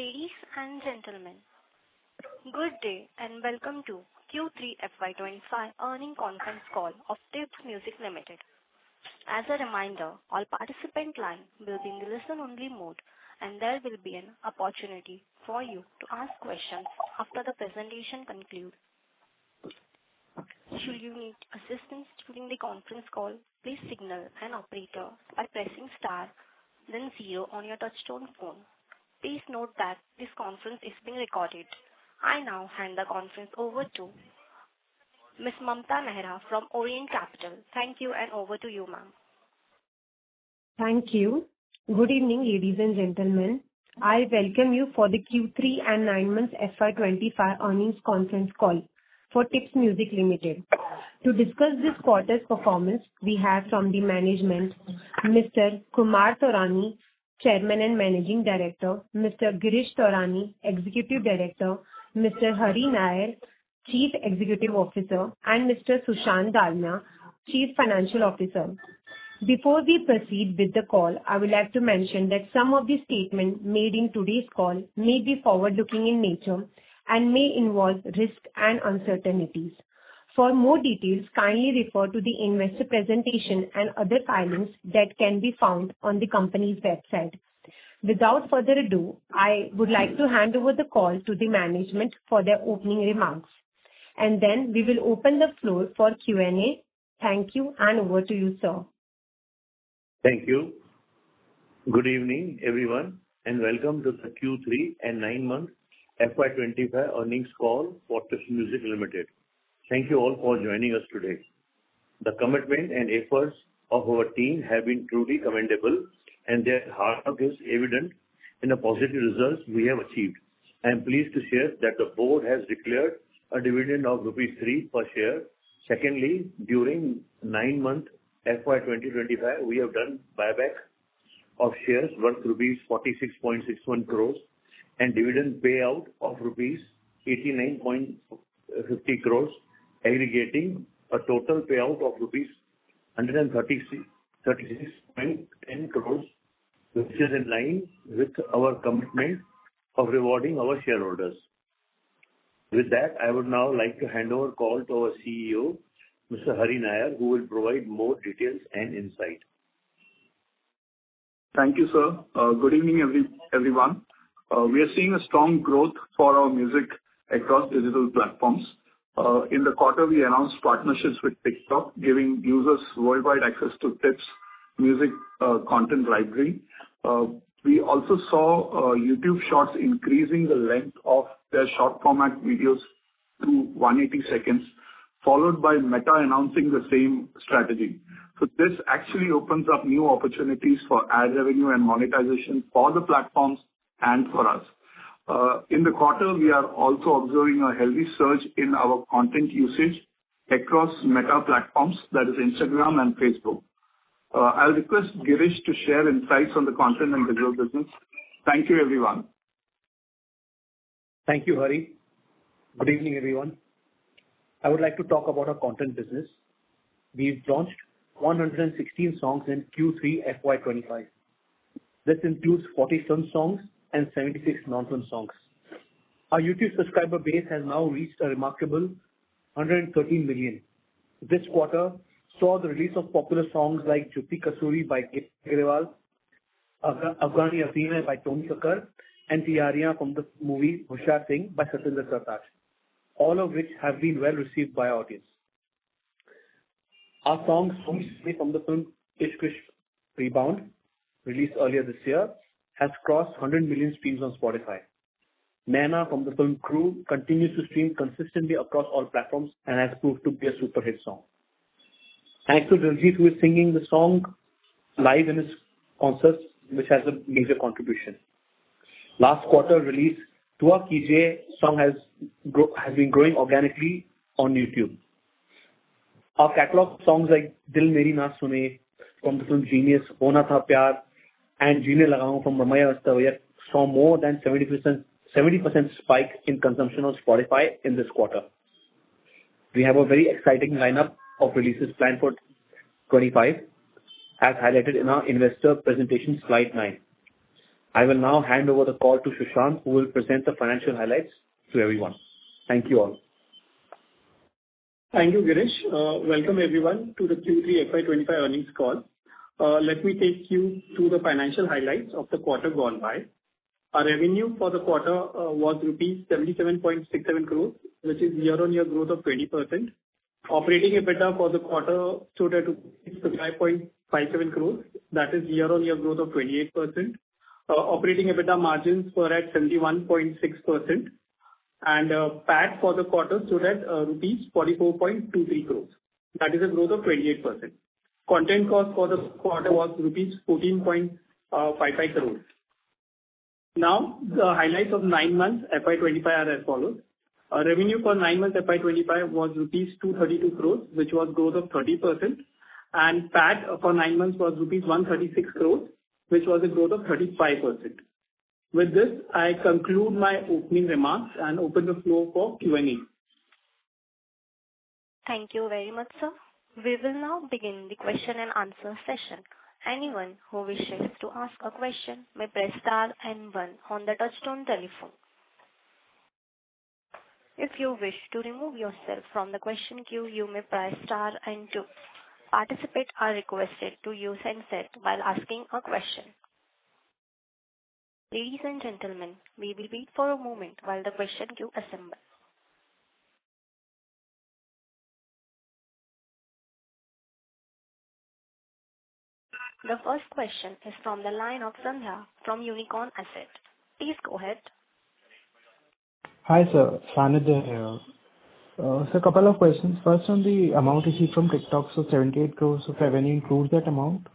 Ladies and gentlemen, good day and welcome to Q3 FY'25 earnings conference call of Tips Music Limited. As a reminder, all participant lines will be in the listen-only mode, and there will be an opportunity for you to ask questions after the presentation concludes. Should you need assistance during the conference call, please signal an operator by pressing star, then 0 on your touchtone phone. Please note that this conference is being recorded. I now hand the conference over to Ms. Mamta Mehra from Orient Capital. Thank you, and over to you, ma'am. Thank you. Good evening, ladies and gentlemen. I welcome you for the Q3 and 9 months FY'25 earnings conference call for Tips Music Limited. To discuss this quarter's performance, we have from the management Mr. Kumar Taurani, Chairman and Managing Director, Mr. Girish Taurani, Executive Director, Mr. Hari Nair, Chief Executive Officer, and Mr. Sushant Dalmia, Chief Financial Officer. Before we proceed with the call, I would like to mention that some of the statements made in today's call may be forward-looking in nature and may involve risk and uncertainties. For more details, kindly refer to the investor presentation and other filings that can be found on the company's website. Without further ado, I would like to hand over the call to the management for their opening remarks, and then we will open the floor for Q&A. Thank you, and over to you, sir. Thank you. Good evening, everyone, and welcome to the Q3 and 9 months FY'25 earnings call for Tips Music Limited. Thank you all for joining us today. The commitment and efforts of our team have been truly commendable, and their hard work is evident in the positive results we have achieved. I am pleased to share that the board has declared a dividend of rupees 3 per share. Secondly, during 9 months FY'25, we have done buyback of shares worth rupees 46.61 crores and dividend payout of rupees 89.50 crores, aggregating a total payout of rupees 136.10 crores, which is in line with our commitment of rewarding our shareholders. With that, I would now like to hand over call to our CEO, Mr. Hari Nair, who will provide more details and insight. Thank you, sir. Good evening, everyone. We are seeing a strong growth for our music across digital platforms. In the quarter, we announced partnerships with TikTok, giving users worldwide access to Tips Music content library. We also saw YouTube Shorts increasing the length of their short format videos to 180 seconds, followed by Meta announcing the same strategy. So this actually opens up new opportunities for ad revenue and monetization for the platforms and for us. In the quarter, we are also observing a healthy surge in our content usage across Meta platforms, that is Instagram and Facebook. I'll request Girish to share insights on the content and digital business. Thank you, everyone. Thank you, Hari. Good evening, everyone. I would like to talk about our content business. We've launched 116 songs in Q3 FY'25. This includes 40 film songs and 76 non-film songs. Our YouTube subscriber base has now reached a remarkable 113 million. This quarter saw the release of popular songs like Jutti Kasuri by Grewal, Afghani Afeem by Tony Kakkar, and Tiyariyan from the movie Hushar Singh by Satinder Sartaaj, all of which have been well received by our audience. Our song from the film Ishq Vishk Rebound, released earlier this year, has crossed 100 million streams on Spotify. Naina from the film Crew continues to stream consistently across all platforms and has proved to be a super hit song. Thanks to Diljit, who is singing the song live in his concerts, which has a major contribution. Last quarter release, Dua Kijiye song has been growing organically on YouTube. Our catalog songs like Dil Meri Na Sune from the film Genius, Hona Tha Pyar, and Jeene Lagaun from Ramaya Vastavaya saw more than 70% spike in consumption on Spotify in this quarter. We have a very exciting lineup of releases planned for 25, as highlighted in our investor presentation slide 9. I will now hand over the call to Sushant, who will present the financial highlights to everyone. Thank you all. Thank you, Girish. Welcome everyone to the Q3 FY'25 earnings call. Let me take you through the financial highlights of the quarter gone by. Our revenue for the quarter was rupees 77.67 crores, which is year-on-year growth of 20%. Operating EBITDA for the quarter stood at 5.57 crores, that is year-on-year growth of 28%. Operating EBITDA margins were at 71.6%, and PAT for the quarter stood at rupees 44.23 crores. That is a growth of 28%. Content cost for the quarter was rupees 14.55 crores. Now, the highlights of 9 months FY'25 are as follows. Our revenue for 9 months FY'25 was rupees 232 crores, which was growth of 30%, and PAT for 9 months was rupees 136 crores, which was a growth of 35%. With this, I conclude my opening remarks and open the floor for Q&A. Thank you very much, sir. We will now begin the question and answer session. Anyone who wishes to ask a question may press star and 1 on the touchtone telephone. If you wish to remove yourself from the question queue, you may press star and 2. Participants are requested to use handset while asking a question. Ladies and gentlemen, we will wait for a moment while the question queue assembles. The first question is from the line of Sandhya from Unicorn Asset. Please go ahead. Hi, sir. Sanidhya here. So a couple of questions. First, on the amount received from TikTok, so 78 crores of revenue includes that amount?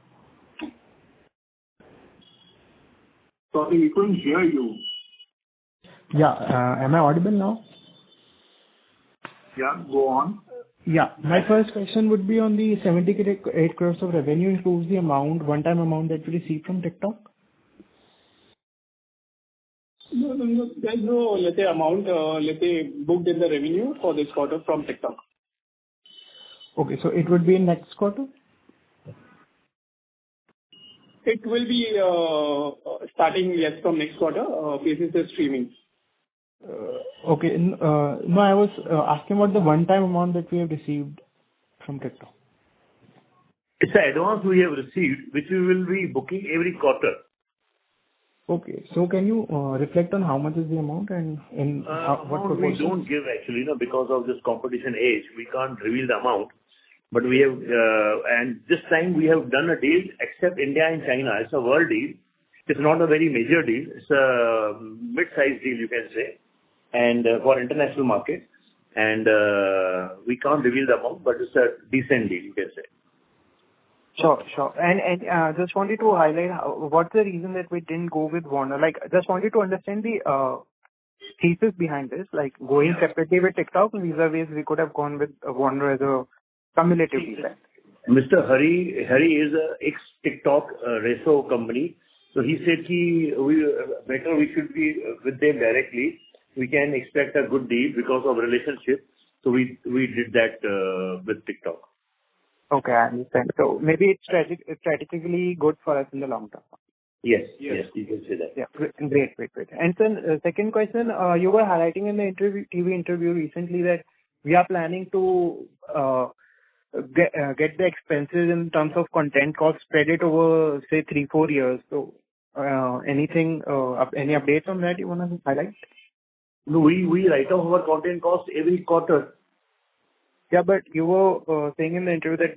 Sorry, we couldn't hear you. Yeah. Am I audible now? Yeah, go on. Yeah. My first question would be on the 78 crores of revenue includes the amount, one-time amount that we received from TikTok? No. There's no, let's say, amount, booked in the revenue for this quarter from TikTok. Okay, so it would be in next quarter? It will be starting, yes, from next quarter, basis the streaming. Okay. No, I was asking about the one-time amount that we have received from TikTok. It's an advance we have received, which we will be booking every quarter. Okay. So can you reflect on how much is the amount and what proportion? We don't give actually, because of this competition age, we can't reveal the amount. But we have, and this time we have done a deal except India and China. It's a world deal. It's not a very major deal. It's a mid-sized deal, you can say, and for international market. And we can't reveal the amount, but it's a decent deal, you can say. Sure. And just wanted to highlight what's the reason that we didn't go with Warner. Like, just wanted to understand the thesis behind this. Like, going separately with TikTok, vis-a-vis we could have gone with Warner as a cumulative event. Mr. Hari is a ex-TikTok reso company. So he said we should be with them directly. We can expect a good deal because of relationship. So we did that with TikTok. Okay, I understand. So maybe it's strategically good for us in the long term. Yes, you can say that. Yeah, great. And then second question, you were highlighting in the TV interview recently that we are planning to get the expenses in terms of content cost spread it over, say, 3-4 years. So any updates on that you want to highlight? No, we write off our content cost every quarter. Yeah, but you were saying in the interview that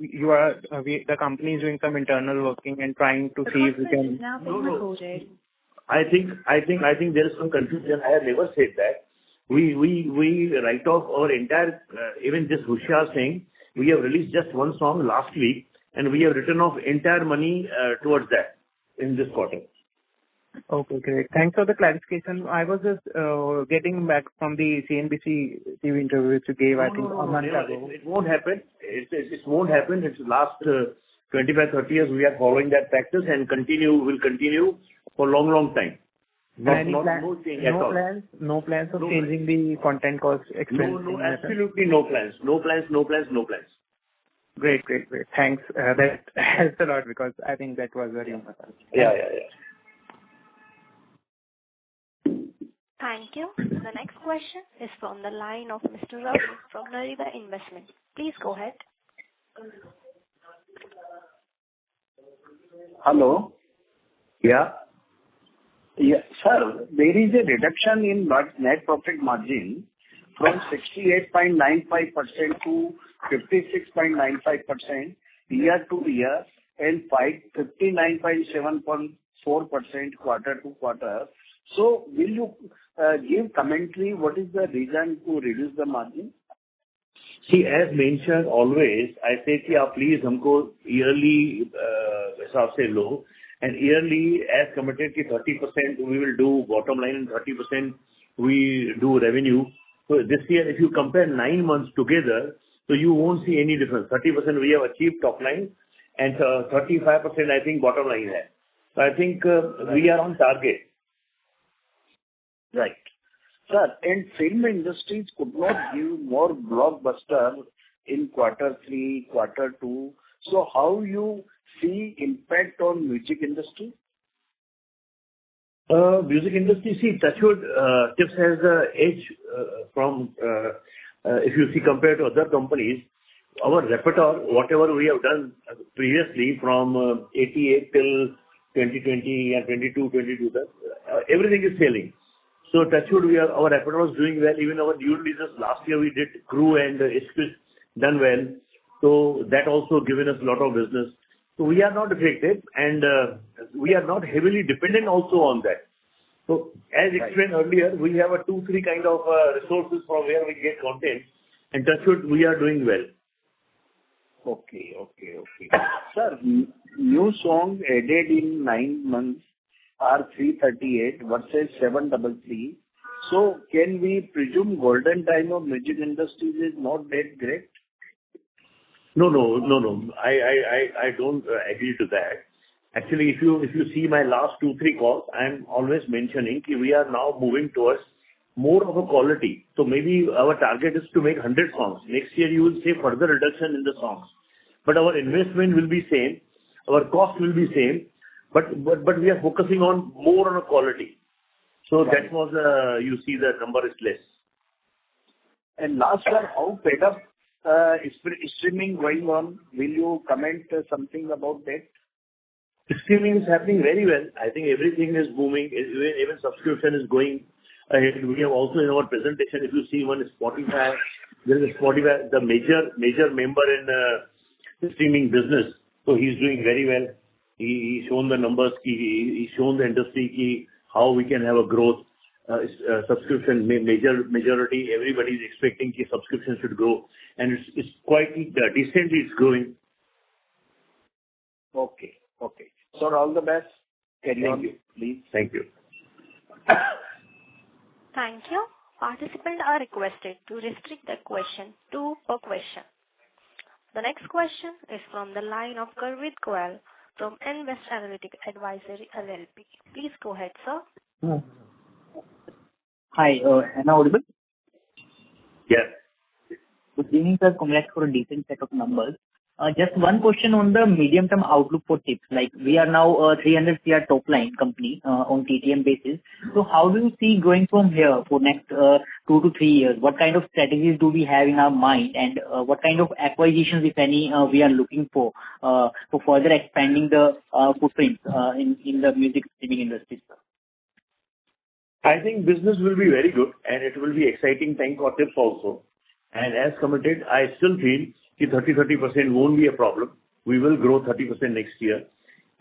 the company is doing some internal working and trying to see if we can. Is now being recorded. I think there is some confusion. I have never said that. We write off our entire, even this Hushiyar thing. We have released just one song last week, and we have written off entire money towards that in this quarter. Okay, great. Thanks for the clarification. I was just getting back from the CNBC TV interview which you gave, I think, a month ago. It won't happen. It won't happen. It's last 25-30 years we are following that practice and will continue for long time. No change at all. No plans of changing the content cost expense? No, absolutely no plans. No plans. Great. Thanks. That helps a lot because I think that was very important. Yeah. Thank you. The next question is from the line of Mr. Ravi from Narida Investment. Please go ahead. Hello. Yeah. Yeah, sir, there is a reduction in net profit margin from 68.95% to 56.95% year-to-year and 59.74% quarter-to-quarter. So will you give commentary, what is the reason to reduce the margin? See, as mentioned always, I say कि आप please हमको yearly हिसाब से लो, and yearly as committed कि 30% we will do bottom line and 30% we do revenue. So this year, if you compare 9 months together, so you won't see any difference. 30% we have achieved top line, and 35% I think bottom line है. So I think we are on target. Right. Sir, and film industries could not give more blockbuster in quarter 3, quarter 2. So how you see impact on music industry? Music industry, see, Touchwood, Tips has the edge from, if you see compared to other companies, our repertoire, whatever we have done previously from 88 till 2020 and 22, everything is selling. So Touchwood, our repertoire was doing well. Even our new releases last year we did Crew and Ishq done well. So that also given us a lot of business. So we are not affected, and we are not heavily dependent also on that. So as explained earlier, we have a 2-3 kind of resources from where we get content, and Touchwood we are doing well. Okay. Sir, new song added in 9 months are 338 versus 733. So can we presume golden time of music industries is not that great? No. I don't agree to that. Actually, if you see my last 2-3 calls, I'm always mentioning that we are now moving towards more of a quality. So maybe our target is to make 100 songs. Next year you will see further reduction in the songs. But our investment will be same, our cost will be same, but we are focusing on more on a quality. So that was, you see the number is less. And last year, how paid up streaming going on? Will you comment something about that? Streaming is happening very well. I think everything is booming. Even subscription is going ahead. We have also in our presentation, if you see one is Spotify, there is Spotify, the major member in the streaming business. So he's doing very well. He's shown the numbers, he's shown the industry how we can have a growth. Subscription majority, everybody is expecting subscription should grow, and it's quite decently it's growing. Okay. Sir, all the best. Carry on, please. Thank you. Thank you. Participants are requested to restrict their question to per question. The next question is from the line of Garvit Goel from Invest Analytic Advisory LLP. Please go ahead, sir. Hi, am I audible? Yes. Good evening, sir. Congrats for a decent set of numbers. Just one question on the medium-term outlook for Tips. Like, we are now a 300 CR top line company on TTM basis. So how do you see going from here for next 2 to 3 years? What kind of strategies do we have in our mind, and what kind of acquisitions, if any, we are looking for further expanding the footprint in the music streaming industry, sir? I think business will be very good, and it will be exciting time for Tips also. And as committed, I still feel 30% won't be a problem. We will grow 30% next year.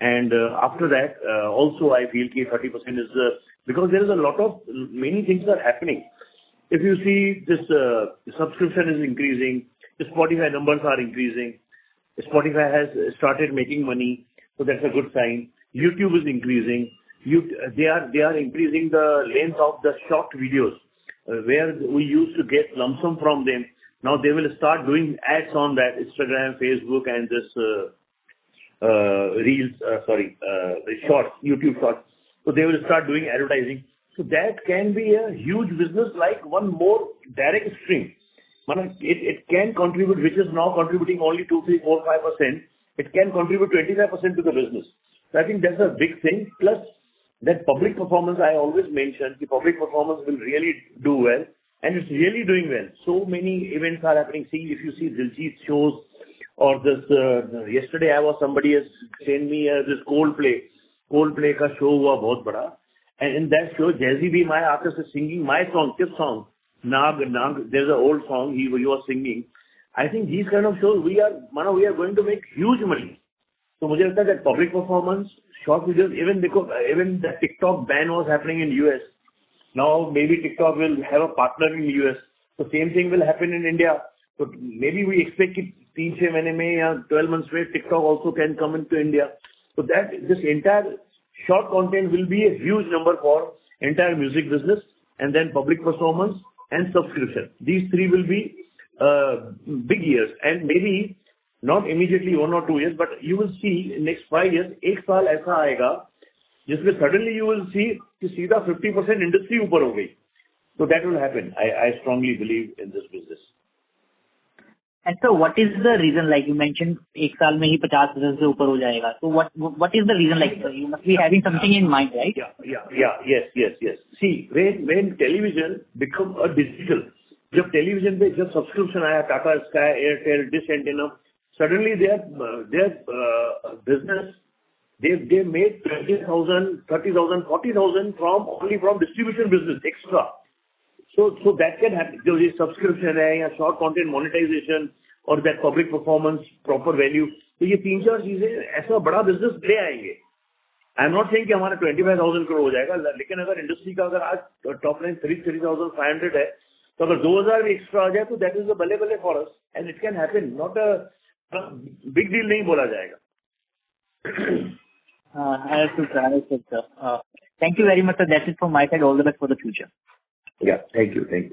And after that, also I feel 30% is because there is a lot of many things are happening. If you see this subscription is increasing, the Spotify numbers are increasing. Spotify has started making money, so that's a good sign. YouTube is increasing. They are increasing the length of the short videos, where we used to get lump sum from them. Now they will start doing ads on that, Instagram, Facebook, and this shorts, YouTube shorts. So they will start doing advertising. So that can be a huge business, like one more direct stream. It can contribute, which is now contributing only 2, 3, 4, 5%. It can contribute 25% to the business. So I think that's a big thing. Plus, that public performance, I always mention, the public performance will really do well, and it's really doing well. So many events are happening. See, if you see Diljit shows or this, yesterday somebody has sent me this Coldplay ka show hua bahut bada. And in that show, Jay-Z be my artist is singing my song, Tip song. Nag, there's an old song he was singing. I think these kind of shows, we are going to make huge money. So मुझे लगता है that public performance, short videos, even the TikTok ban was happening in US. Now maybe TikTok will have a partner in US. So same thing will happen in India. So maybe we expect कि 3-6 महीने में या 12 months में TikTok also can come into India. So that this entire short content will be a huge number for entire music business, and then public performance and subscription. These three will be big years, and maybe not immediately 1 or 2 years, but you will see in next 5 years, एक साल ऐसा आएगा जिसमें suddenly you will see कि सीधा 50% industry ऊपर हो गई. So that will happen. I strongly believe in this business. And so what is the reason, like you mentioned, एक साल में ही 50% से ऊपर हो जाएगा. So what is the reason? Like you must be having something in mind, right? Yes. See, when television become a digital, जब television पे जब subscription आया, Tata Sky, Airtel, Dish Antenna, suddenly their business, they made 20,000, 30,000, 40,000 only from distribution business extra. So that can happen. जो ये subscription है या short content monetization और that public performance, proper value, तो ये 3-4 चीजें ऐसा बड़ा business ले आएंगे. I am not saying कि हमारा 25,000 crore हो जाएगा, लेकिन अगर industry का अगर आज top line 3,500 है, तो अगर 2,000 भी extra आ जाए तो that is a बल्ले for us, and it can happen. Not a big deal नहीं बोला जाएगा. Understood, sir. Thank you very much, sir. That's it from my side. All the best for the future. Yeah, thank you. Thank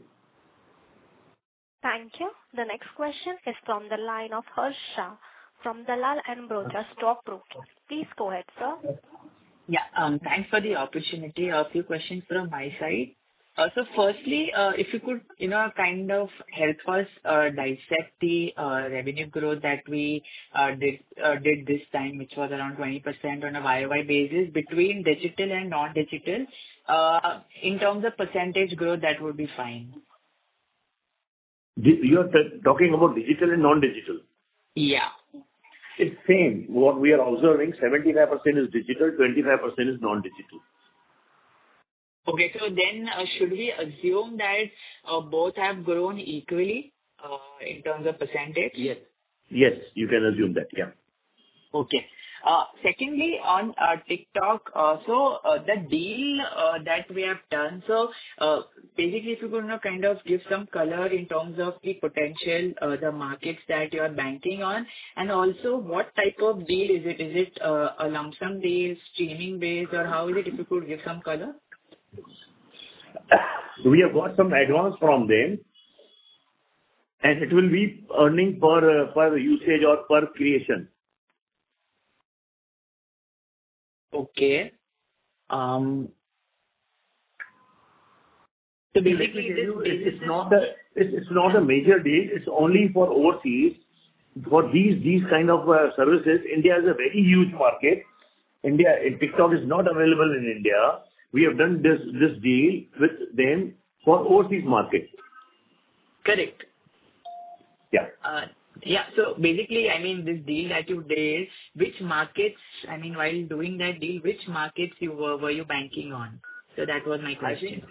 you. The next question is from the line of Harsha from Dalal and Broacha Stock Broking. Please go ahead, sir. Yeah, thanks for the opportunity. A few questions from my side. So firstly, if you could, kind of help us dissect the revenue growth that we did this time, which was around 20% on a YOY basis between digital and non-digital. In terms of percentage growth, that would be fine. You are talking about digital and non-digital? Yeah. It's same. What we are observing, 75% is digital, 25% is non-digital. Okay, so then should we assume that both have grown equally in terms of percentage? Yes, you can assume that, yeah. Okay. Secondly, on TikTok, so the deal that we have done, so basically if you could kind of give some color in terms of the potential, the markets that you are banking on, and also what type of deal is it? Is it a lump sum deal, streaming based, or how is it, if you could give some color? We have got some advance from them, and it will be earning per usage or per creation. Okay. So basically, it's not a major deal. It's only for overseas. For these kind of services, India is a very huge market. TikTok is not available in India. We have done this deal with them for overseas market. Correct. Yeah. So basically, I mean, this deal that you did, which markets, I mean, while doing that deal, which markets were you banking on? So that was my question.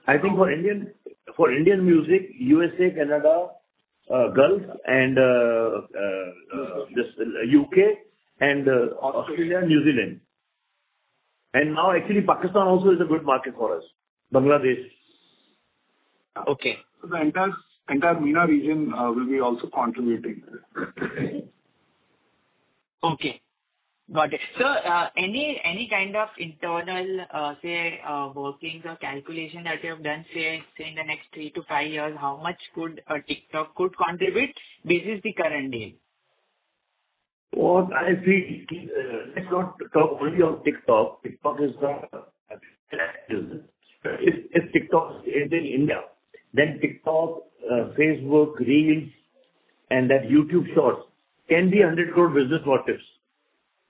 I think for Indian music, USA, Canada, Gulf, and this UK, and Australia, New Zealand. And now actually Pakistan also is a good market for us. Bangladesh. Okay. So the entire MENA region will be also contributing. Okay. Got it. So, any kind of internal, workings or calculation that you have done, say in the next 3 to 5 years, how much could TikTok contribute basis the current deal? What I feel, let's not talk only on TikTok. TikTok is if TikTok is in India, then TikTok, Facebook, Reels, and that YouTube Shorts can be 100 crore business for Tips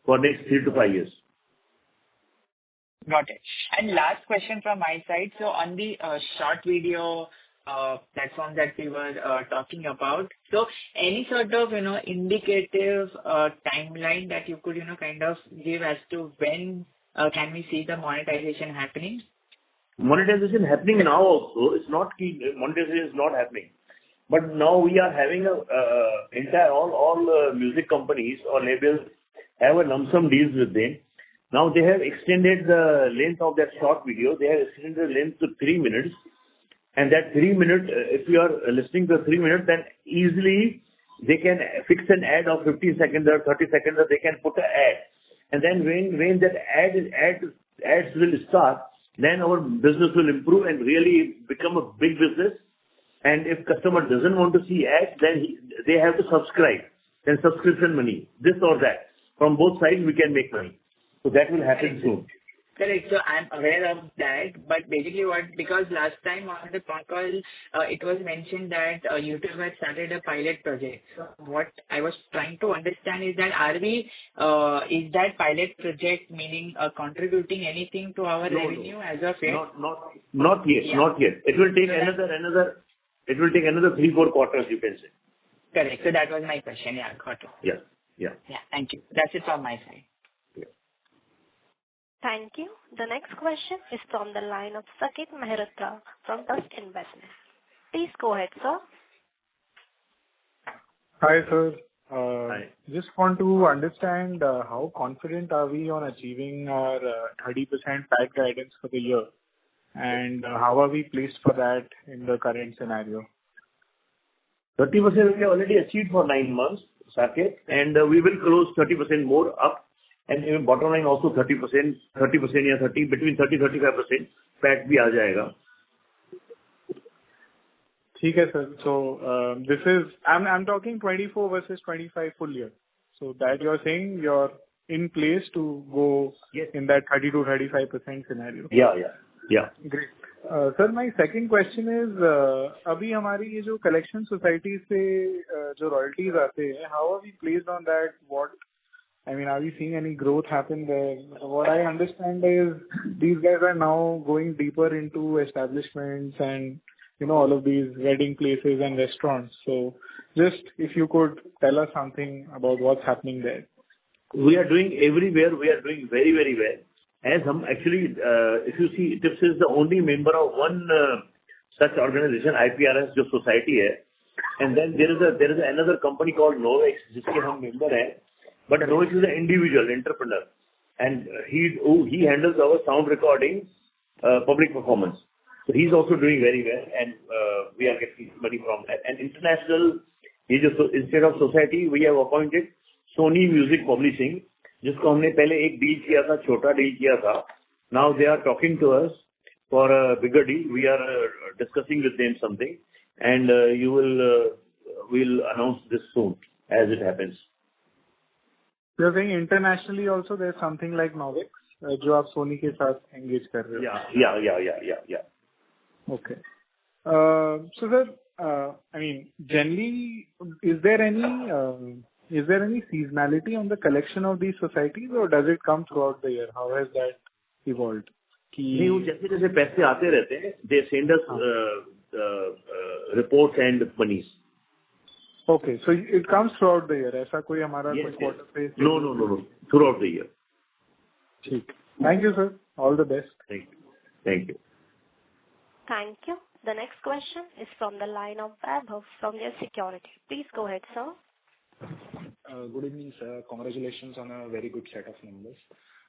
for next 3 to 5 years. Got it. And last question from my side. So on the short video platform that we were talking about, so any sort of, indicative timeline that you could, kind of give as to when can we see the monetization happening? Monetization happening now also. It's not key. Monetization is not happening. But now we are having all music companies or labels have a lump sum deals with them. Now they have extended the length of that short video. They have extended the length to 3 minutes. And that 3 minute, if you are listening to 3 minutes, then easily they can fix an ad of 15 seconds or 30 seconds, or they can put an ad. And then when that ads will start, then our business will improve and really become a big business. And if customer doesn't want to see ads, then they have to subscribe. Then subscription money, this or that. From both sides, we can make money. So that will happen soon. Correct. So I'm aware of that, but basically because last time on the Concall, it was mentioned that YouTube had started a pilot project. So what I was trying to understand is that is that pilot project meaning contributing anything to our revenue as of yet? Not yet. Yeah. Not yet. It will take another 3-4 quarters, you can say. Correct. So that was my question. Yeah, got it. Yeah. Yeah, thank you. That's it from my side. Thank you. The next question is from the line of Saket Mehrotra from Trust Investment. Please go ahead, sir. Hi, sir. Hi. Just want to understand how confident are we on achieving our 30% PAT guidance for the year, and how are we placed for that in the current scenario? 30% we have already achieved for 9 months, Saket, and we will close 30% more up. And even bottom line also 30%, between 30-35% PAT भी आ जाएगा. ठीक है, sir. So this is I'm talking 24 versus 25 full year. So that you're saying you're in place to go in that 30-35% scenario. Yeah. Great. Sir, my second question is, अभी हमारी ये जो collection societies से जो royalties आते हैं, how are we placed on that? Are we seeing any growth happen there? What I understand is these guys are now going deeper into establishments and, all of these wedding places and restaurants. So just if you could tell us something about what's happening there. We are doing everywhere. We are doing very, very well. As actually, if you see, TIPS is the only member of one such organization, IPRS, जो society है. And then there is another company called Novex, जिसके हम member हैं. But Novex is an individual entrepreneur, and he handles our sound recording, public performance. So he's also doing very well, and we are getting money from that. And international, instead of society, we have appointed Sony Music Publishing, जिसको हमने पहले एक deal किया था, छोटा deal किया था. Now they are talking to us for a bigger deal. We are discussing with them something, and we'll announce this soon as it happens. You're saying internationally also there's something like Novex, जो आप सोनी के साथ engage कर रहे हो. Yeah. Okay. So sir, generally, is there any seasonality on the collection of these societies, or does it come throughout the year? How has that evolved? नहीं, वो जैसे पैसे आते रहते हैं, they send us reports and monies. Okay, so it comes throughout the year. ऐसा कोई हमारा कोई quarter पे? No. Throughout the year. ठीक. Thank you, sir. All the best. Thank you. Thank you. The next question is from the line of Vaibhav from Yes Security. Please go ahead, sir. Good evening, sir. Congratulations on a very good set of numbers.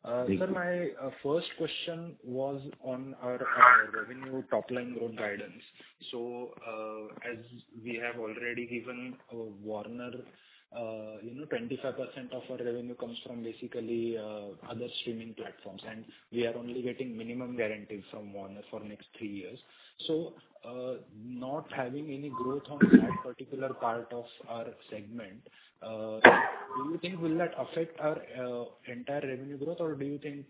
Sir, my first question was on our revenue top line growth guidance. So, as we have already given Warner, 25% of our revenue comes from basically other streaming platforms, and we are only getting minimum guarantees from Warner for next 3 years. So, not having any growth on that particular part of our segment, do you think will that affect our entire revenue growth, or do you think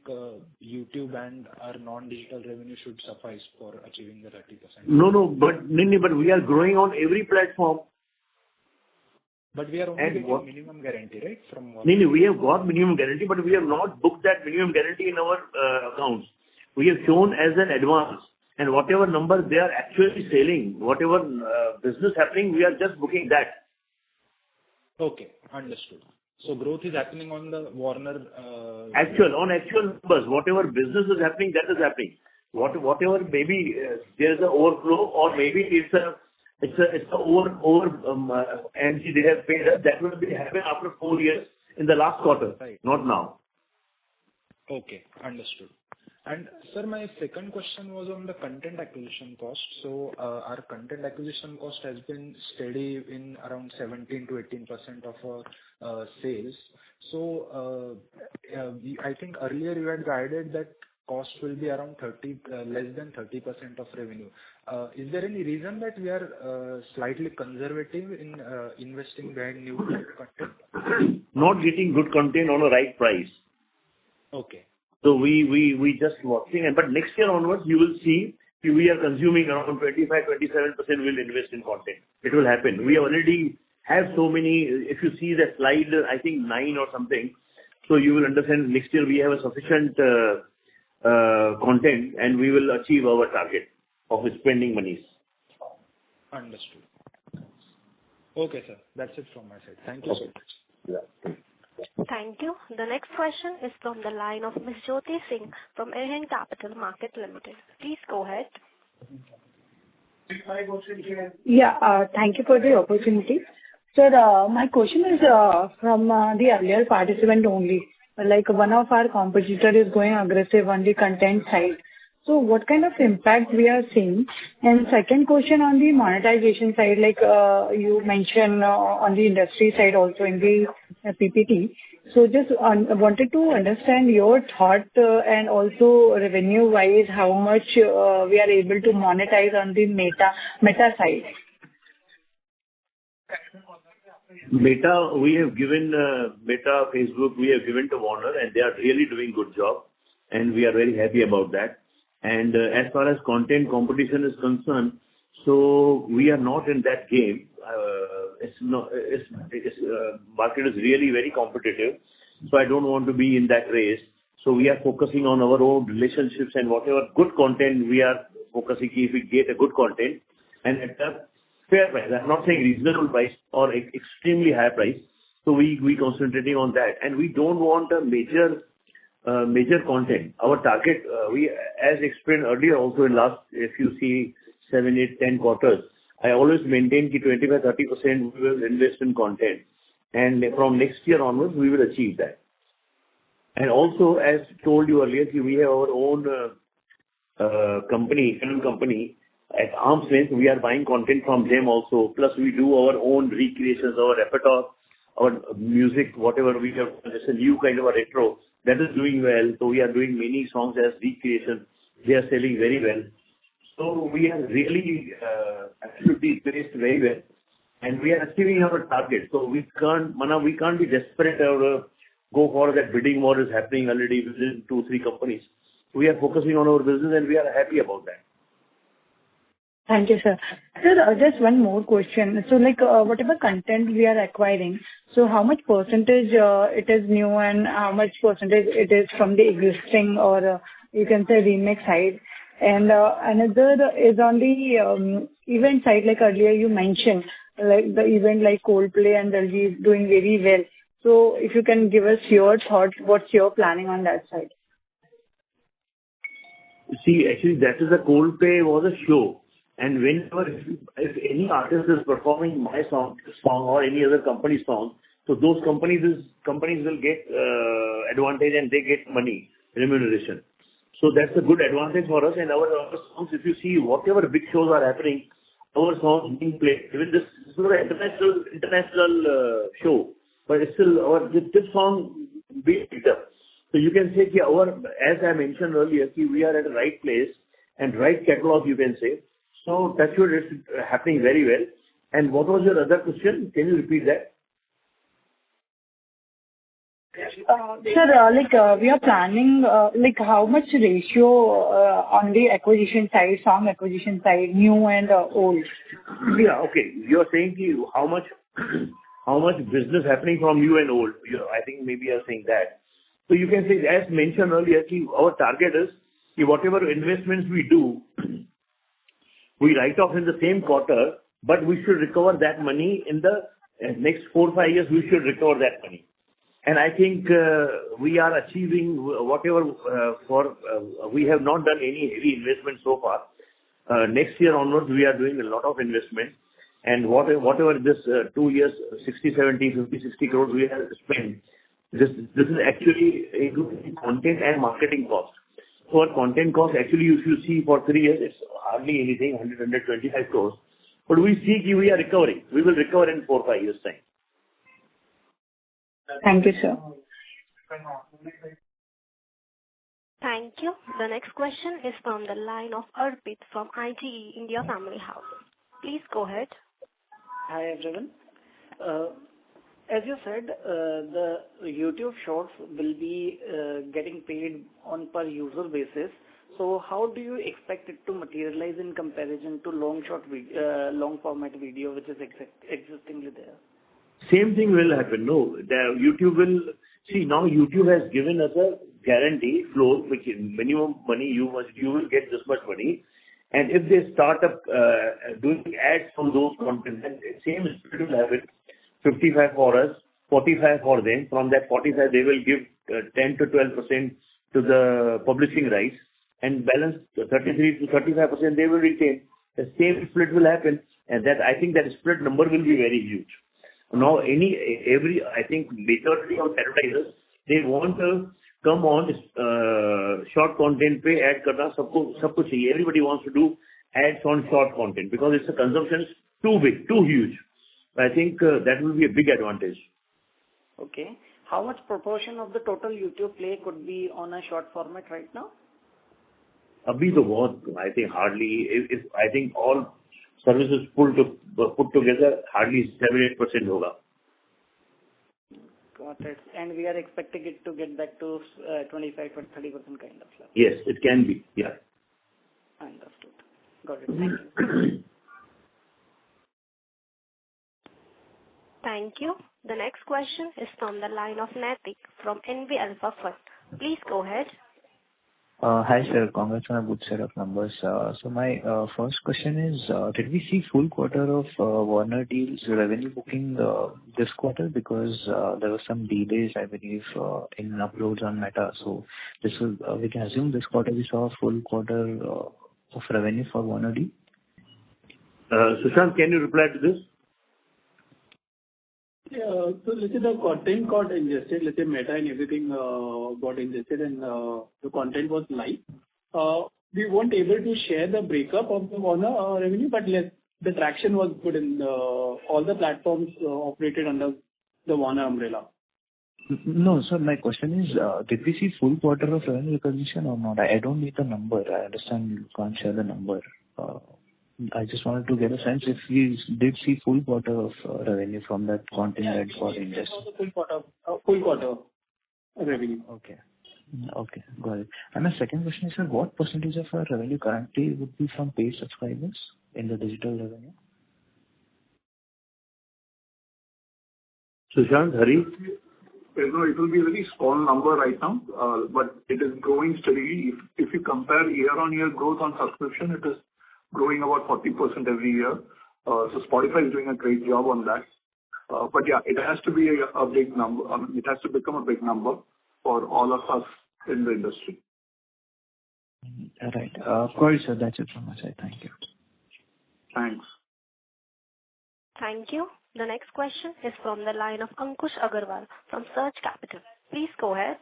YouTube and our non-digital revenue should suffice for achieving the 30%? No, but we are growing on every platform. But we are only getting minimum guarantee, right? From Warner. No, we have got minimum guarantee, but we have not booked that minimum guarantee in our accounts. we have shown as an advance, and whatever number they are actually selling, whatever business happening, we are just booking that. Okay, understood. So growth is happening on the Warner. Actual numbers, whatever business is happening, that is happening. Whatever maybe there is an overflow or maybe it's a and they have paid us, that will be happen after 4 years in the last quarter, Right. not now. Okay, understood. And sir, my second question was on the content acquisition cost. So, our content acquisition cost has been steady in around 17 to 18% of our sales. So, I think earlier you had guided that cost will be around less than 30% of revenue. Is there any reason that we are slightly conservative in investing behind new content? Not getting good content on a right price. Okay. So we just watching, but next year onwards, you will see we are consuming around 25-27% will invest in content. It will happen. We already have so many. If you see the slide, I think 9 or something, so you will understand next year we have a sufficient content, and we will achieve our target of spending monies. Understood. Okay, sir. That's it from my side. Thank you so much. Yeah. Thank you. The next question is from the line of Ms. Jyoti Singh from Arihant Capital Market Limited. Please go ahead. Yeah, thank you for the opportunity. Sir, my question is from the earlier participant only. Like one of our competitor is going aggressive on the content side. So what kind of impact we are seeing? And second question on the monetization side, like you mentioned on the industry side also in the PPT. So just wanted to understand your thought and also revenue-wise, how much we are able to monetize on the Meta side. Meta, we have given Meta, Facebook, we have given to Warner, and they are really doing good job, and we are very happy about that. And as far as content competition is concerned, so we are not in that game. Market is really very competitive, so I don't want to be in that race. So we are focusing on our own relationships and whatever good content we are focusing. If we get a good content and at a fair price, I'm not saying reasonable price or extremely high price. So we concentrating on that, and we don't want a major content. Our target, we as explained earlier also in last, if you see 7, 8, 10 quarters, I always maintain 25-30% we will invest in content, and from next year onwards we will achieve that. And also, as told you earlier, we have our own film company at arm's length. We are buying content from them also. Plus we do our own recreations, our repertoire, our music, whatever we have. It's a new kind of a retro that is doing well. So we are doing many songs as recreation. They are selling very well. So we are really absolutely placed very well, and we are achieving our target. So we can't be desperate or go for that. Bidding war is happening already within 2-3 companies. We are focusing on our business, and we are happy about that. Thank you, sir. Sir, just one more question. So, like, whatever content we are acquiring, so how much percentage it is new and how much percentage it is from the existing or you can say remake side? And another is on the event side, like earlier you mentioned, like the event like Coldplay and Dalji is doing very well. So if you can give us your thoughts, what's your planning on that side? See, actually, that is a Coldplay was a show. And whenever, if any artist is performing my song or any other company song, so those companies will get advantage and they get money, remuneration. So that's a good advantage for us. And our songs, if you see whatever big shows are happening, our songs being played. Even this is an international show, but it's still this song being picked up. So you can say as I mentioned earlier, we are at the right place and right catalog, you can say. So that's what is happening very well. And what was your other question? Can you repeat that? Sir, we are planning, how much ratio on the acquisition side, song acquisition side, new and old? Yeah, okay. You are saying how much business happening from new and old. I think maybe you are saying that. So you can say, as mentioned earlier, our target is whatever investments we do, we write off in the same quarter, but we should recover that money in the next 4-5 years. We should recover that money. And I think we are achieving whatever we have not done any heavy investment so far. Next year onwards, we are doing a lot of investment. And whatever this 2 years, 60, 70, 50, 60 crores we have spent, this is actually including content and marketing cost. So our content cost, actually, if you see for 3 years, it's hardly anything, 125 crores. But we see we are recovering. We will recover in 4-5 years' time. Thank you, sir. Thank you. The next question is from the line of Arpit from IGE India Family House. Please go ahead. Hi, everyone. As you said, the YouTube Shorts will be getting paid on per user basis. So how do you expect it to materialize in comparison to long format video, which is existingly there? Same thing will happen. No, YouTube will see now. YouTube has given us a guarantee floor, which is minimum money you will get this much money. And if they start up doing ads from those content, then same split will happen. 55 for us, 45 for them. From that 45, they will give 10 to 12% to the publishing rights, and balance 33 to 35% they will retain. The same split will happen, and that I think that split number will be very huge. Now, I think majority of advertisers, they want to come on short content पे ad करना सबको चाहिए. Everybody wants to do ads on short content because it's a consumption is too big, too huge. I think that will be a big advantage. Okay. How much proportion of the total YouTube play could be on a short format right now? अभी तो बहुत, I think hardly, if I think all services put together, hardly 7-8% होगा. Got it. And we are expecting it to get back to 25 to 30% kind of level. Yes, it can be. Yeah. Understood. Got it. Thank you. Thank you. The next question is from the line of Naitik from NV Alpha Fund. Please go ahead. Hi, sir. Congrats on a good set of numbers. So my first question is, did we see full quarter of Warner deals revenue booking this quarter? Because there were some delays, I believe, in uploads on Meta. So we can assume this quarter we saw a full quarter of revenue for Warner deal. Sushant, can you reply to this? Yeah. So let's say the content got ingested, let's say Meta and everything got ingested and the content was live. We weren't able to share the breakup of the Warner revenue, but the traction was good in all the platforms operated under the Warner umbrella. No, sir, my question is, did we see full quarter of revenue recognition or not? I don't need the number. I understand you can't share the number. I just wanted to get a sense if we did see full quarter of revenue from that content that got ingested. Full quarter revenue. Okay. Okay, got it. And my second question is, sir, what percentage of our revenue currently would be from paid subscribers in the digital revenue? Sushant, Hari? It will be a very small number right now, but it is growing steadily. If you compare year-on-year growth on subscription, it is growing about 40% every year. So Spotify is doing a great job on that. But yeah, it has to be a big number. It has to become a big number for all of us in the industry. All right. Of course, sir. That's it from my side. Thank you. Thanks. Thank you. The next question is from the line of Ankush Agarwal from Surge Capital. Please go ahead.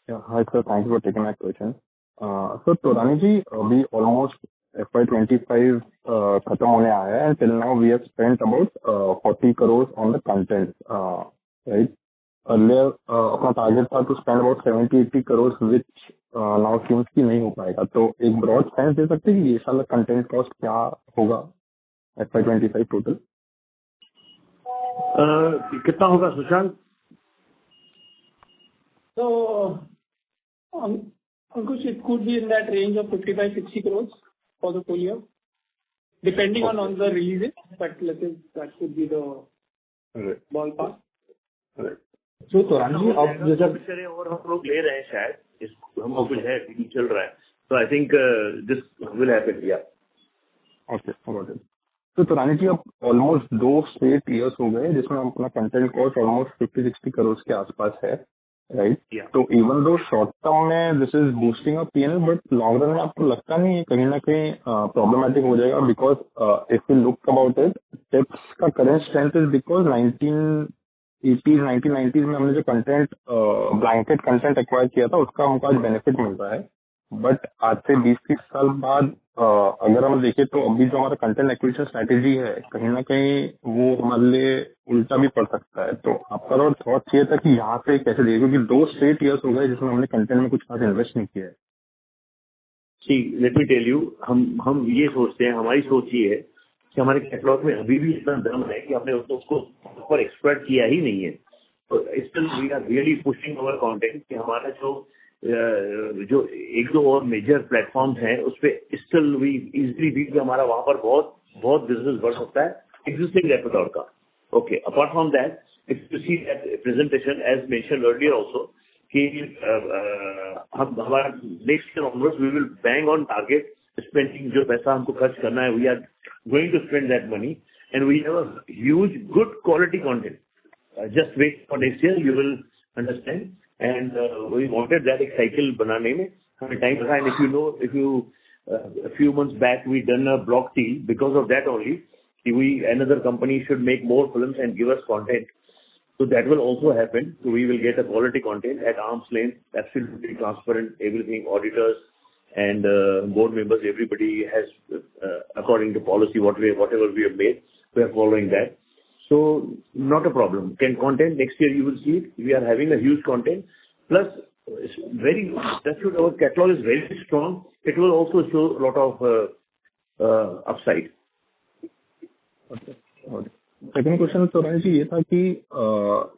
Yeah. Hi, sir. Thank you for taking my question. So, Taurani ji, we almost FY'25 खत्म होने आया है. Till now, we have spent about 40 crores on the content, right? Earlier, अपना target था to spend about 70-80 crores, which now seems कि नहीं हो पाएगा. तो एक broad sense दे सकते हैं कि ये साल content cost क्या होगा FY'25 total? कितना होगा Sushant? So, Ankush, it could be in that range of 55-60 crores for the full year, depending on the releases. But let's say that could be the ballpark. Right. So, Taurani ji, अब जैसा और हम लोग ले रहे हैं शायद, हम लोग कुछ है चल रहा है. So I think this will happen. Yeah. Okay, got it. तो तुरानी जी अब ऑलमोस्ट 2 straight years हो गए जिसमें अपना कंटेंट कॉस्ट ऑलमोस्ट 50-60 करोड़ के आसपास है, राइट? तो इवन दो शॉर्ट टर्म में this is boosting up PNL, but long run में आपको लगता नहीं है कहीं ना कहीं प्रॉब्लमेटिक हो जाएगा? Because if you look about it, tips का current strength is because 1980s 1990s में हमने जो कंटेंट ब्लैंकेट कंटेंट एक्वायर किया था उसका हमको आज बेनिफिट मिल रहा है, बट आज से 20-30 साल बाद अगर हम देखें तो अभी जो हमारा कंटेंट एक्विजिशन स्ट्रेटेजी है कहीं ना कहीं वो हमारे लिए उल्टा भी पड़ सकता है। तो आपका और थॉट चाहिए था कि यहाँ से कैसे देखिए, क्योंकि 2 straight years हो गए जिसमें हमने कंटेंट में कुछ खास इन्वेस्ट नहीं किया है। See, let me tell you, हम ये सोचते हैं, हमारी सोच ये है कि हमारे कैटलॉग में अभी भी इतना दम है कि हमने उसको ऊपर एक्सपर्ट किया ही नहीं है। तो still we are really pushing our content कि हमारा जो एक दो और मेजर प्लेटफॉर्म्स हैं उस पे स्टिल वी इजीली भी कि हमारा वहां पर बहुत बिजनेस बढ़ सकता है एग्जिस्टिंग रेpertoire का। Okay, apart from that, if you see that presentation as mentioned earlier also कि हम हमारा next year onwards we will bang on target spending, जो पैसा हमको खर्च करना है we are going to spend that money and we have a huge good quality content. Just wait for next year, you will understand. And we wanted that एक cycle बनाने में हमें टाइम लगा। And if you a few months back we done a block deal because of that only, another company should make more films and give us content. So that will also happen. So we will get a quality content at arm's length, absolutely transparent, everything, auditors and board members, everybody has, according to policy, whatever we have made, we are following that. So not a problem. Content next year you will see it. We are having a huge content. Plus, our catalog is very strong. It will also show a lot of upside. Okay. Second question तो रानी जी ये था कि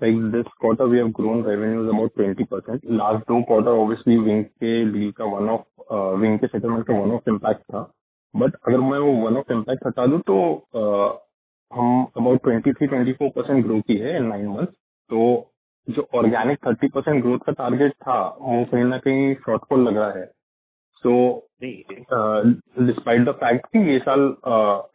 like this quarter we have grown revenues about 20%. Last 2 quarter obviously Wing के deal का Wing के settlement का one off impact था. But अगर मैं वो one off impact हटा दूँ तो हम about 23-24% ग्रो की है in 9 months. तो जो ऑर्गेनिक 30% ग्रोथ का टारगेट था वो कहीं ना कहीं शॉर्टफॉल लग रहा है। सो डिस्पाइट द फैक्ट कि ये साल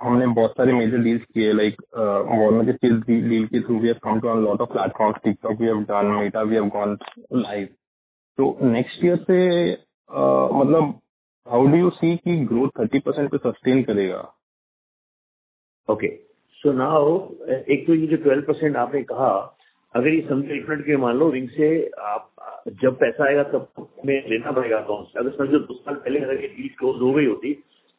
हमने बहुत सारे मेजर डील्स किए, लाइक वार्नर के डील के through we have come to on lot of platforms, TikTok we have done, Meta we have gone live. तो नेक्स्ट ईयर से मतलब हाउ डू यू सी कि ग्रोथ 30% पे सस्टेन करेगा? Okay, so now एक तो ये जो 12% आपने कहा, अगर ये समझो 1 मिनट के मान लो विंग से आप जब पैसा आएगा तब हमें लेना पड़ेगा अकाउंट से। अगर समझो 2 साल पहले अगर ये डील क्लोज हो गई होती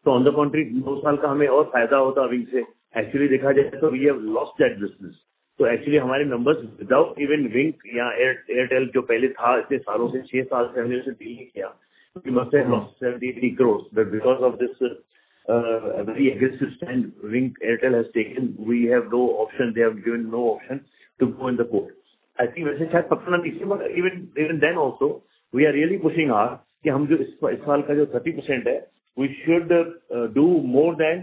तो ऑन द कॉन्ट्री 2 साल का हमें और फायदा होता विंग से। एक्चुअली देखा जाए तो we have lost that business. तो एक्चुअली हमारे नंबर्स विदाउट इवन विंग या एयरटेल जो पहले था इतने सालों से 6 साल से हमने उसे डील नहीं किया, we must have lost 70-80 crores, but because of this very aggressive stand Wing Airtel has taken, we have no option, they have given no option to go in the court. I think वैसे शायद पकड़ना नहीं चाहिए, but even then also we are really pushing hard कि हम जो इस साल का जो 30% है we should do more than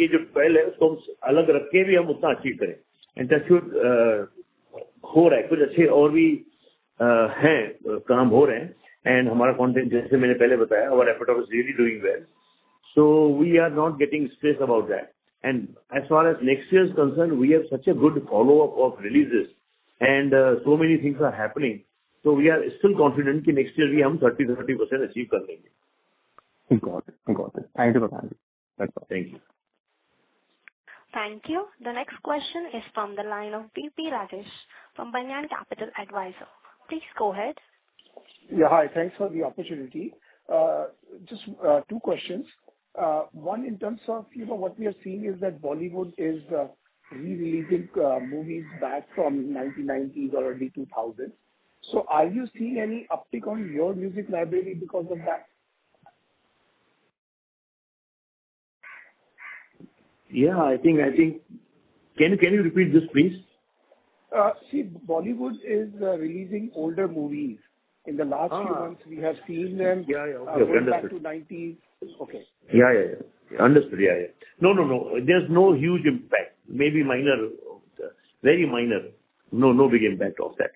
ये जो 12 है उसको हम अलग रख के भी हम उतना अचीव करें। एंड टच हो रहा है, कुछ अच्छे और भी हैं काम हो रहे हैं। एंड हमारा कंटेंट जैसे मैंने पहले बताया, our repertoire is really doing well, so we are not getting stressed about that. And as far as next year is concerned, we have such a good follow-up of releases and so many things are happening, so we are still confident कि next year भी हम 30% achieve कर लेंगे। Got it. Thank you for that. That's all. Thank you. Thank you. The next question is from the line of BP Rajesh from Banyan Capital Advisor. Please go ahead. Yeah, hi. Thanks for the opportunity. Just 2 questions. One, in terms of, what we are seeing is that Bollywood is re-releasing movies back from 1990s or early 2000s. So are you seeing any uptick on your music library because of that? Yeah, I think. Can you repeat this, please? See, Bollywood is releasing older movies. In the last few months, we have seen them going back to 90s. Okay. Yeah. Understood. Yeah. No. There's no huge impact. Maybe minor, very minor. No big impact of that.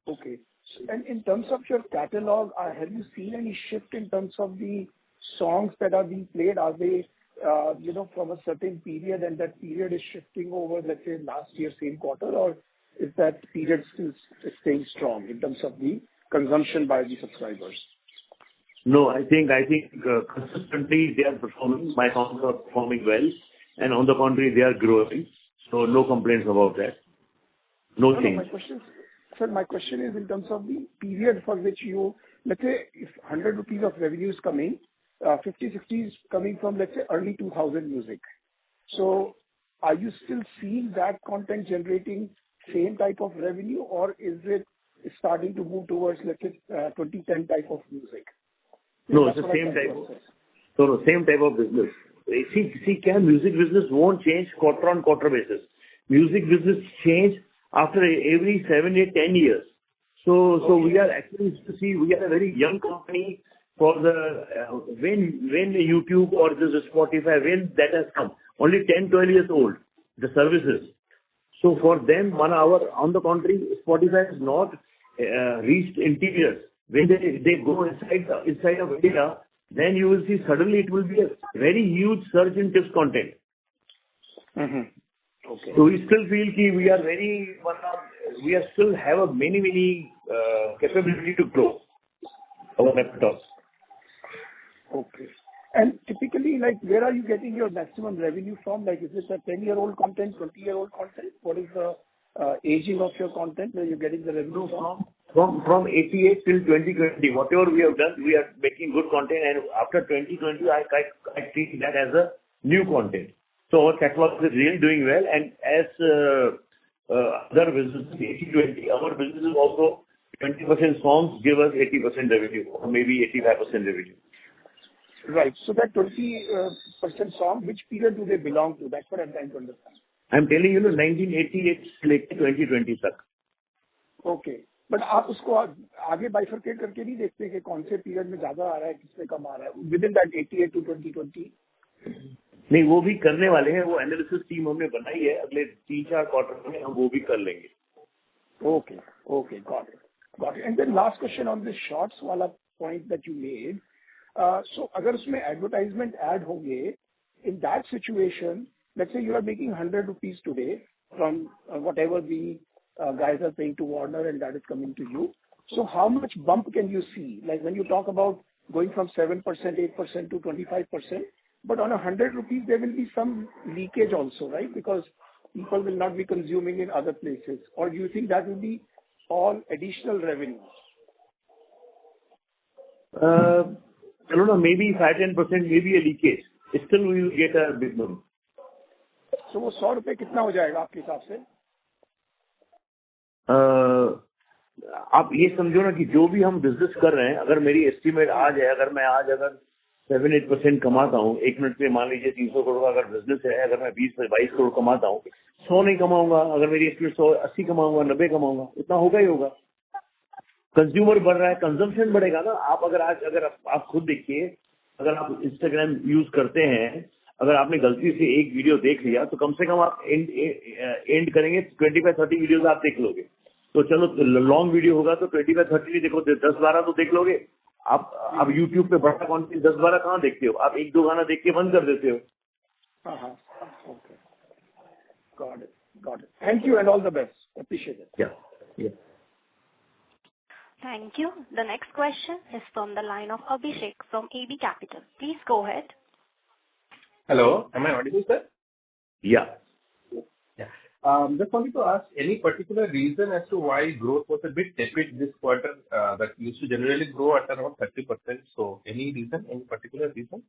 Okay. And in terms of your catalog, have you seen any shift in terms of the songs that are being played? Are they, from a certain period, and that period is shifting over, let's say, last year, same quarter, or is that period still staying strong in terms of the consumption by the subscribers? No, I think consistently they are performing. My songs are performing well, and on the contrary, they are growing. So no complaints about that. No change. My question is in terms of the period for which you, let's say, if 100 rupees of revenue is coming, 50, 60 is coming from, let's say, early 2000 music. So are you still seeing that content generating same type of revenue, or is it starting to move towards, let's say, 2010 type of music? No, it's the same type of. So the same type of business. See, music business won't change quarter on quarter basis. Music business change after every 7, 8, 10 years. So we are actually, we are a very young company for the, when YouTube or this Spotify, when that has come, only 10, 12 years old, the services. So for them, 1 hour, on the contrary, Spotify has not reached interiors. When they go inside of India, then you will see suddenly it will be a very huge surge in tips content. Mm-hmm. Okay. So we still feel we are we are still have a many capability to grow our repertoire. Okay. And typically, like, where are you getting your maximum revenue from? Like, is this a 10-year-old content, 20-year-old content? What is the aging of your content where you're getting the revenue from? From 88 till 2020, whatever we have done, we are making good content, and after 2020, I treat that as a new content. So our catalog is really doing well, and as other businesses, 80-20, our business is also 20% songs give us 80% revenue, or maybe 85% revenue. Right. So that 20% song, which period do they belong to? That's what I'm trying to understand. I'm telling you, 1988 to 2020 तक. Okay. But आप उसको आगे bifurcate करके नहीं देखते कि कौन से period में ज़्यादा आ रहा है, किसमें कम आ रहा है? Within that 88 to 2020. नहीं, वो भी करने वाले हैं. वो एनालिसिस टीम हमने बनाई है. अगले 3-4 क्वार्टर में हम वो भी कर लेंगे. Okay. Got it. And then last question on this shorts वाला point that you made. So अगर उसमें advertisement add होंगे, in that situation, let's say you are making 100 rupees today from whatever the guys are paying to Warner, and that is coming to you. So how much bump can you see? Like when you talk about going from 7%, 8% to 25%, but on 100 rupees, there will be some leakage also, right? Because people will not be consuming in other places. Or do you think that will be all additional revenue? I don't know, maybe 5-10%, maybe a leakage. Still we will get a big number. So वो 100 रुपए कितना हो जाएगा आपके हिसाब से? आप ये समझो ना कि जो भी हम बिजनेस कर रहे हैं, अगर मेरी एस्टिमेट आज है, अगर मैं आज 7-8% कमाता हूँ, 1 मिनट में मान लीजिए 300 करोड़ का अगर बिजनेस है, अगर मैं 20-22 करोड़ कमाता हूँ, 100 नहीं कमाऊंगा. अगर मेरी एस्टिमेट 80 कमाऊंगा, 90 कमाऊंगा, उतना होगा ही होगा. कंज्यूमर बढ़ रहा है, कंजम्पशन बढ़ेगा ना. आप अगर आप खुद देखिए, अगर आप इंस्टाग्राम यूज करते हैं, अगर आपने गलती से एक वीडियो देख लिया, तो कम से कम आप एंड करेंगे 25-30 वीडियोस आप देख लोगे. तो चलो लॉन्ग वीडियो होगा तो 25-30 नहीं देखो, 10-12 तो देख लोगे. आप YouTube पे बड़ा कंटेंट 10-12 कहाँ देखते हो? आप 1-2 गाना देख के बंद कर देते हो. Okay. Got it. Thank you and all the best. Appreciate it. Yeah. Thank you. The next question is from the line of Abhishek from AB Capital. Please go ahead. Hello, am I audible, sir? Yeah. Just wanted to ask, any particular reason as to why growth was a bit tepid this quarter, that used to generally grow at around 30%. So any particular reason?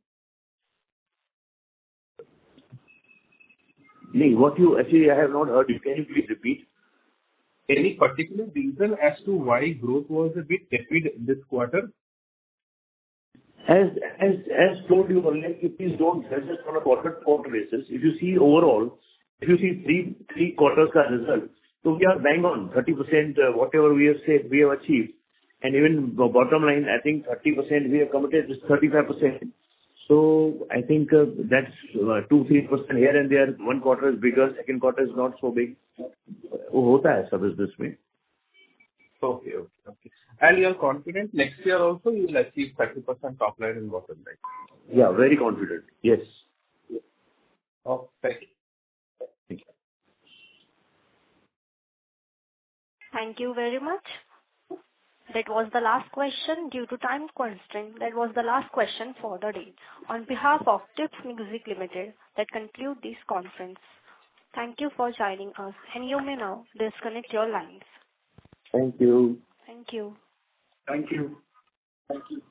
Actually, I have not heard you. Can you please repeat? Any particular reason as to why growth was a bit tepid this quarter? As told you earlier, please don't judge us on a quarter-to-quarter basis. If you see overall, if you see three quarters ka result, so we are bang on 30%. Whatever we have said, we have achieved, and even bottom line, I think 30% we have committed is 35%. So I think that's 2-3% here and there. One quarter is bigger, second quarter is not so big. वो होता है सब business में. Okay. And you're confident next year also you will achieve 30% top line and bottom line? Yeah, very confident. Yes. Oh, thank you. Thank you. Thank you very much. That was the last question. Due to time constraint, that was the last question for the day. On behalf of Tips Music Limited, that conclude this conference. Thank you for joining us, and you may now disconnect your lines. Thank you. Thank you. Thank you. Thank you.